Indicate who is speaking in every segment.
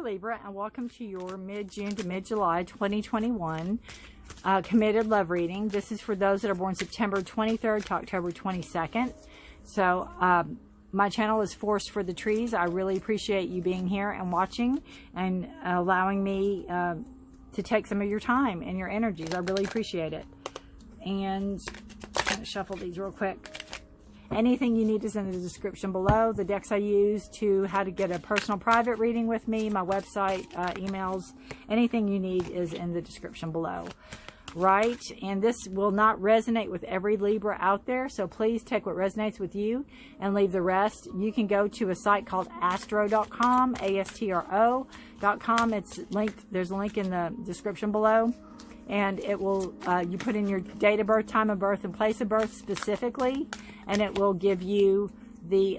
Speaker 1: Hi Libra, and welcome to your mid-June to mid-July 2021 committed love reading. This is for those that are born September 23rd to October 22nd. So my channel is Forest for the Trees. I really appreciate you being here and watching and allowing me to take some of your time and your energies. I really appreciate it. And I'm going to shuffle these real quick. Anything you need is in the description below. The decks I use to how to get a personal private reading with me, my website, emails, anything you need is in the description below. Right? And this will not resonate with every Libra out there, so please take what resonates with you and leave the rest. You can go to a site called astro.com, ASTRO.com. It's linked, there's a link in the description below. And it will, you put in your date of birth, time of birth, and place of birth specifically, and it will give you the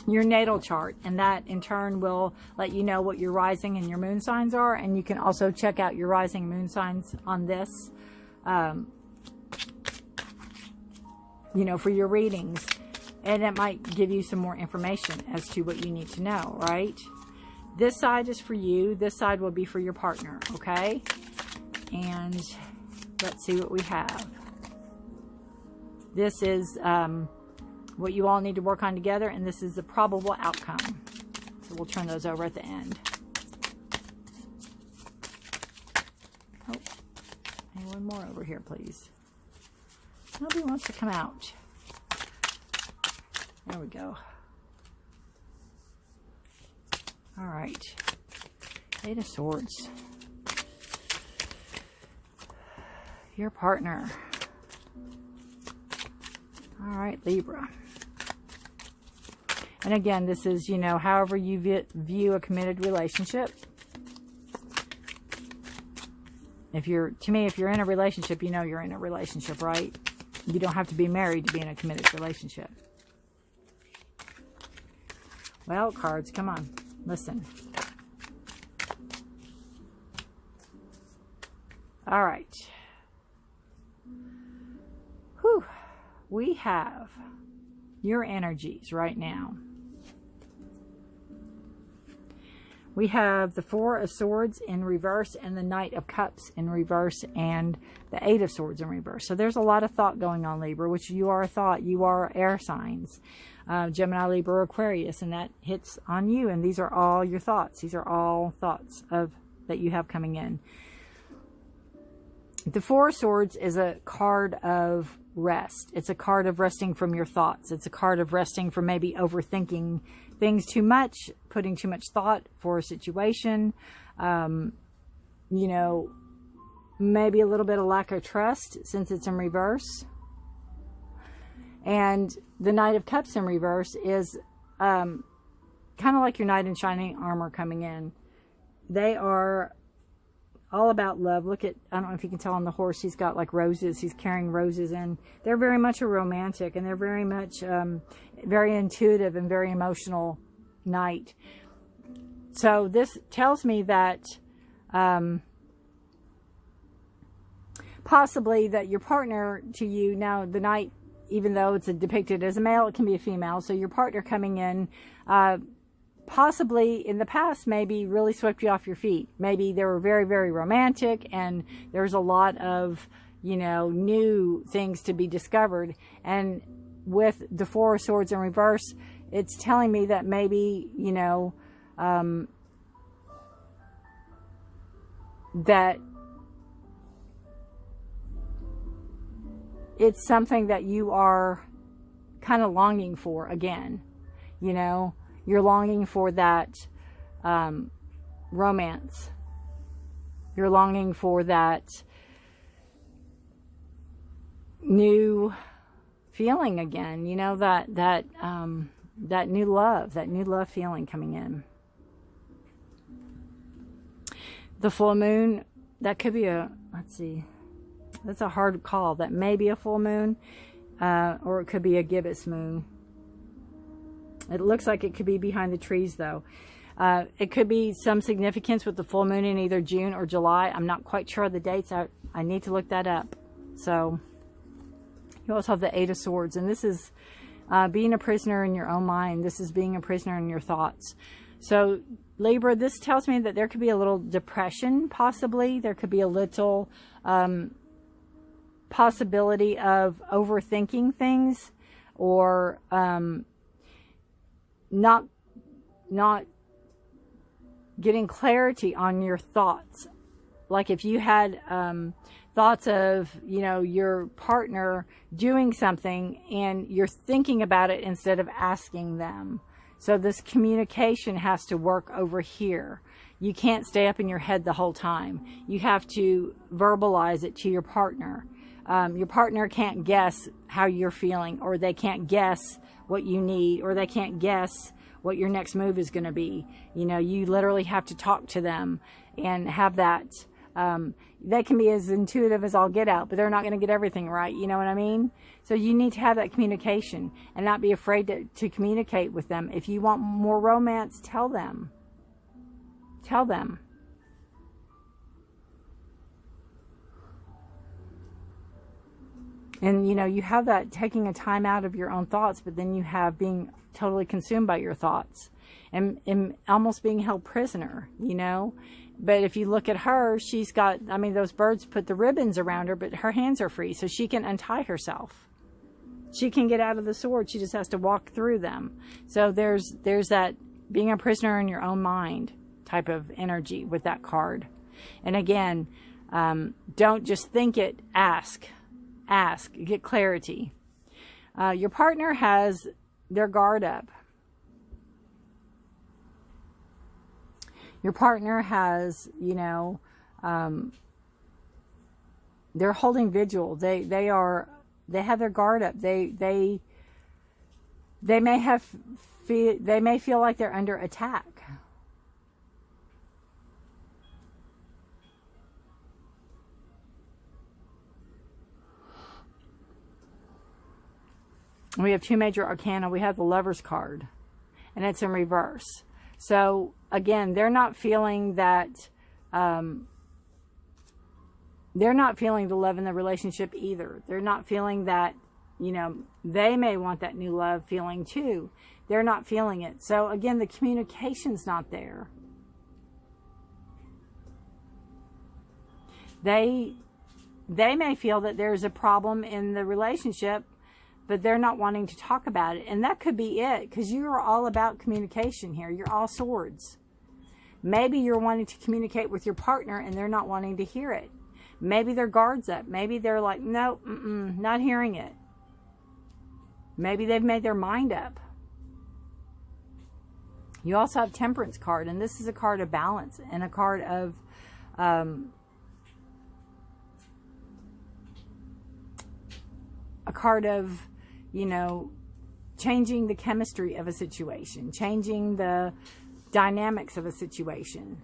Speaker 1: your natal chart, and that in turn will let you know what your rising and your moon signs are. And you can also check out your rising and moon signs on this, you know, for your readings, and it might give you some more information as to what you need to know, right? This side is for you. This side will be for your partner, okay? And let's see what we have. This is what you all need to work on together, and this is the probable outcome. So we'll turn those over at the end. Oh, and one more over here, please. Nobody wants to come out. There we go. All right, Eight of Swords. Your partner. All right, Libra. And again, this is, you know, however you view a committed relationship. If you're, to me, if you're in a relationship, you know you're in a relationship, right? You don't have to be married to be in a committed relationship. Well, cards, come on. Listen. All right. Whew. We have your energies right now. We have the Four of Swords in reverse and the Knight of Cups in reverse and the Eight of Swords in reverse. So there's a lot of thought going on, Libra, which you are a thought. You are air signs. Gemini, Libra, Aquarius, and that hits on you. And these are all your thoughts. These are all thoughts that you have coming in. The Four of Swords is a card of rest. It's a card of resting from your thoughts. It's a card of resting from maybe overthinking things too much, putting too much thought for a situation. You know, maybe a little bit of lack of trust since it's in reverse. And the Knight of Cups in reverse is kind of like your knight in shining armor coming in. They are all about love. Look at, I don't know if you can tell on the horse, he's got like roses. He's carrying roses, and they're very much a romantic, and they're very much very intuitive and very emotional knight. So this tells me that possibly that your partner to you, now the knight, even though it's depicted as a male, it can be a female. So your partner coming in, possibly in the past, maybe really swept you off your feet. Maybe they were very, very romantic, and there's a lot of, you know, new things to be discovered. And with the Four of Swords in reverse, it's telling me that maybe, you know, that it's something that you are kind of longing for again. You know, you're longing for that romance. You're longing for that new feeling again. You know, that new love feeling coming in. The full moon, that could be a, let's see, that's a hard call. That may be a full moon, or it could be a gibbous moon. It looks like it could be behind the trees, though. It could be some significance with the full moon in either June or July. I'm not quite sure of the dates. I need to look that up. So you also have the Eight of Swords, and this is Being a prisoner in your own mind. This is being a prisoner in your thoughts. So Libra, this tells me that there could be a little depression, possibly. There could be a little possibility of overthinking things, or not getting clarity on your thoughts. Like if you had thoughts of, you know, your partner doing something and you're thinking about it instead of asking them. So this communication has to work over here. You can't stay up in your head the whole time. You have to verbalize it to your partner. Your partner can't guess how you're feeling, or they can't guess what you need, or they can't guess what your next move is going to be. You know, you literally have to talk to them and have that. They can be as intuitive as all get out, but they're not going to get everything right. You know what I mean? So you need to have that communication and not be afraid to communicate with them. If you want more romance, tell them. Tell them. And, you know, you have that taking a time out of your own thoughts, but then you have being totally consumed by your thoughts and almost being held prisoner, you know. But if you look at her, she's got, I mean, those birds put the ribbons around her, but her hands are free, so she can untie herself. She can get out of the sword. She just has to walk through them. So there's that being a prisoner in your own mind type of energy with that card. And again, don't just think it, ask, get clarity. Your partner has their guard up. Your partner has, you know, they're holding vigil. They have their guard up. They may feel like they're under attack. We have two major arcana. We have the Lover's card, and it's in reverse. So again, they're not feeling that, they're not feeling the love in the relationship either. They're not feeling that, you know, they may want that new love feeling too. They're not feeling it. So again, the communication's not there. They may feel that there's a problem in the relationship, but they're not wanting to talk about it. And that could be it, because you're all about communication here. You're all swords. Maybe you're wanting to communicate with your partner and they're not wanting to hear it. Maybe their guard's up. Maybe they're like, no, not hearing it. Maybe they've made their mind up. You also have Temperance card, and this is a card of balance and a card of you know, changing the chemistry of a situation, changing the dynamics of a situation.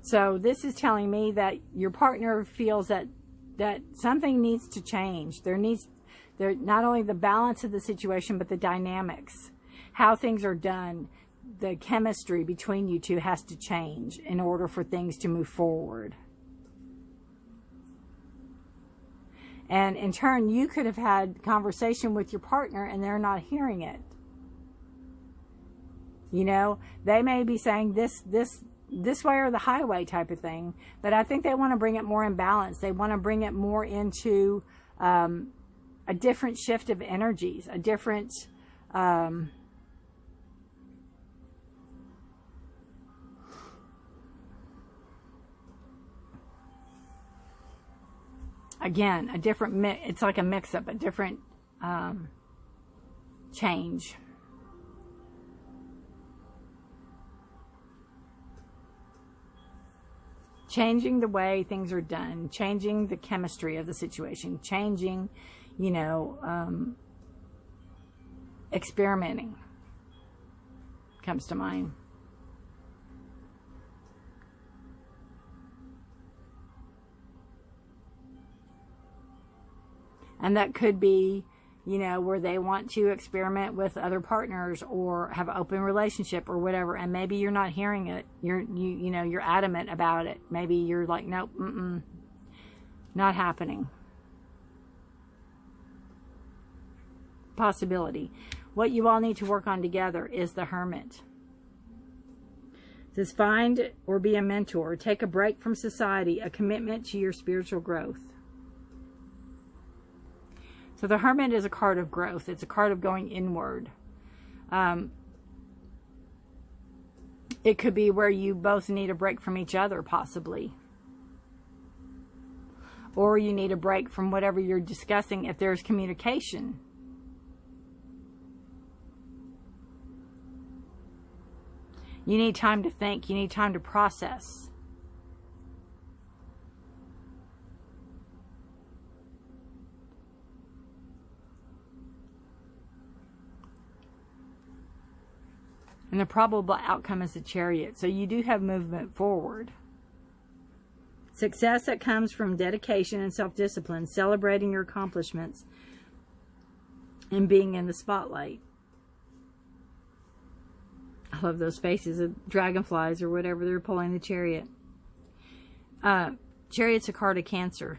Speaker 1: So this is telling me that your partner feels that something needs to change. There not only the balance of the situation, but the dynamics, how things are done, the chemistry between you two has to change in order for things to move forward. And in turn, you could have had conversation with your partner and they're not hearing it. You know, they may be saying this way or the highway type of thing, but I think they want to bring it more in balance. They want to bring it more into a different shift of energies, a different again, a different it's like a mix-up, a different change. Changing the way things are done, changing the chemistry of the situation, changing, you know, experimenting comes to mind. And that could be, you know, where they want to experiment with other partners or have an open relationship or whatever. And maybe you're not hearing it. You know, you're adamant about it. Maybe you're like, nope, not happening. possibility. What you all need to work on together is the Hermit. It says, find or be a mentor. Take a break from society, a commitment to your spiritual growth. So the Hermit is a card of growth. It's a card of going inward. It could be where you both need a break from each other, possibly. Or you need a break from whatever you're discussing if there's communication. You need time to think. You need time to process. And the probable outcome is the Chariot. So you do have movement forward. Success that comes from dedication and self-discipline, celebrating your accomplishments, and being in the spotlight. I love those faces of dragonflies or whatever they're pulling the Chariot. Chariot's a card of Cancer.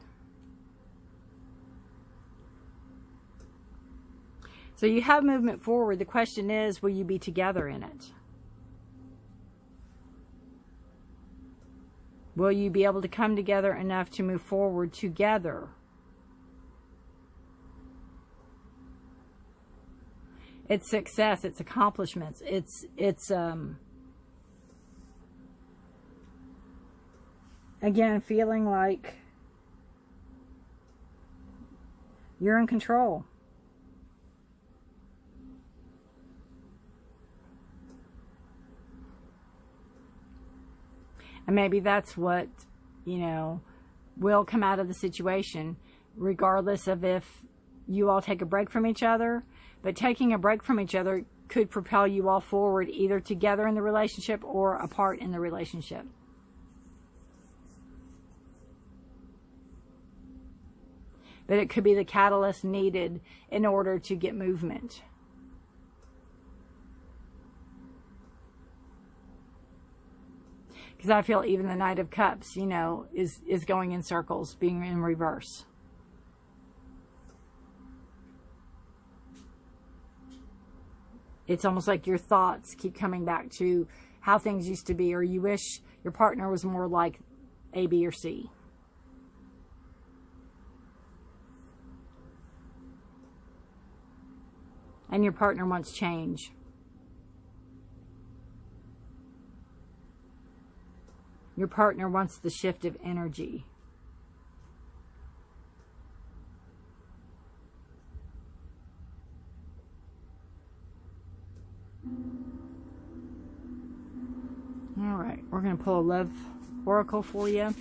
Speaker 1: So you have movement forward. The question is, will you be together in it? Will you be able to come together enough to move forward together? It's success, it's accomplishments, it's again, feeling like you're in control. And maybe that's what, you know, will come out of the situation, regardless of if you all take a break from each other. But taking a break from each other could propel you all forward, either together in the relationship or apart in the relationship. But it could be the catalyst needed in order to get movement. Because I feel even the Knight of Cups, you know, is going in circles, being in reverse. It's almost like your thoughts keep coming back to how things used to be, or you wish your partner was more like A, B, or C. And your partner wants change. Your partner wants the shift of energy. All right, we're going to pull a love oracle for you.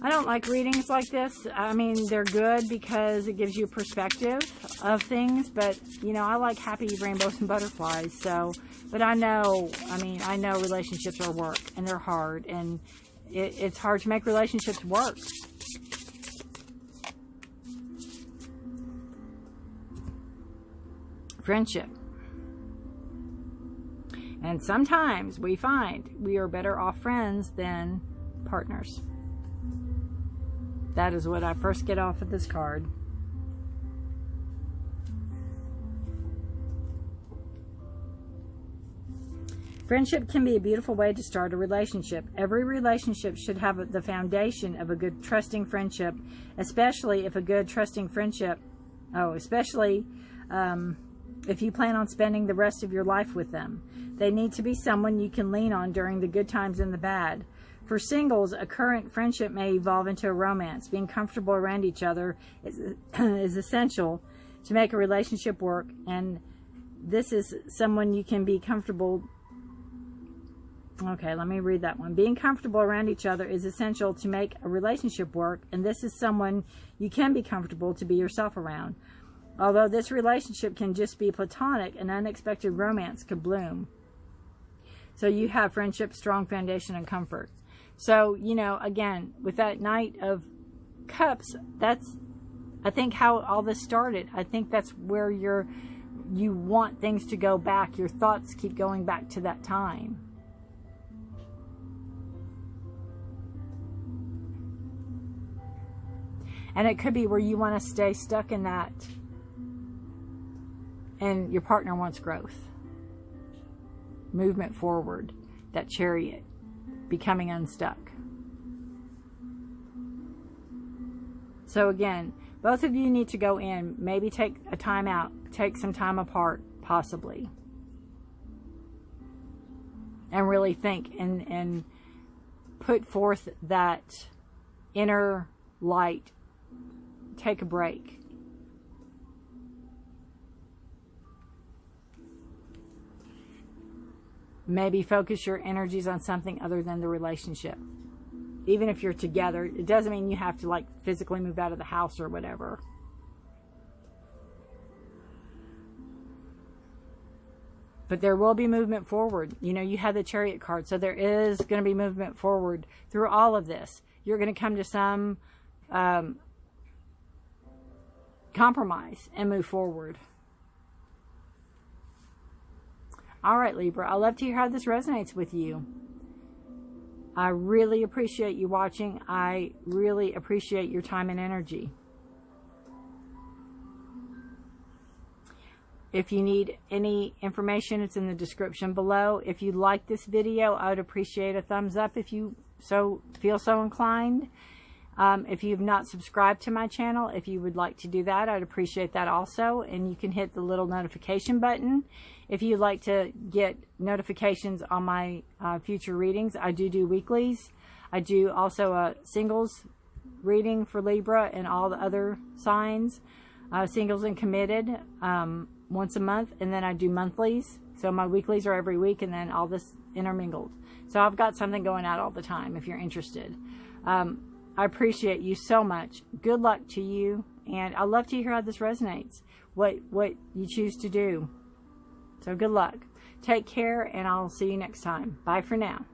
Speaker 1: I don't like readings like this. I mean, they're good because it gives you perspective of things, but, you know, I like happy rainbows and butterflies, so, but I know relationships are work, and they're hard, and it's hard to make relationships work. Friendship. And sometimes we find we are better off friends than partners. That is what I first get off of this card. Friendship can be a beautiful way to start a relationship. Every relationship should have the foundation of a good, trusting friendship, especially if a good, trusting friendship, if you plan on spending the rest of your life with them. They need to be someone you can lean on during the good times and the bad. For singles, a current friendship may evolve into a romance. Being comfortable around each other is essential to make a relationship work, and this is someone you can be comfortable. Okay, let me read that one. Being comfortable around each other is essential to make a relationship work, and this is someone you can be comfortable to be yourself around. Although this relationship can just be platonic, an unexpected romance could bloom. So you have friendship, strong foundation, and comfort. So, you know, again, with that Knight of Cups, that's, I think, how all this started. I think that's where you want things to go back. Your thoughts keep going back to that time. And it could be where you want to stay stuck in that, and your partner wants growth, movement forward, that Chariot, becoming unstuck. So again, both of you need to go in, maybe take a time out, take some time apart, possibly, and really think and put forth that inner light. Take a break. Maybe focus your energies on something other than the relationship. Even if you're together, it doesn't mean you have to like physically move out of the house or whatever. But there will be movement forward. You know, you have the Chariot card, so there is going to be movement forward through all of this. You're going to come to some compromise and move forward. All right, Libra, I'd love to hear how this resonates with you. I really appreciate you watching. I really appreciate your time and energy. If you need any information, it's in the description below. If you like this video, I would appreciate a thumbs up if you feel so inclined. If you've not subscribed to my channel, if you would like to do that, I'd appreciate that also. And you can hit the little notification button if you'd like to get notifications on my future readings. I do weeklies. I do also a singles reading for Libra and all the other signs, singles and committed, once a month. And then I do monthlies. So my weeklies are every week, and then all this intermingled. So I've got something going out all the time if you're interested. I appreciate you so much. Good luck to you. And I'd love to hear how this resonates, what you choose to do. So good luck. Take care, and I'll see you next time. Bye for now.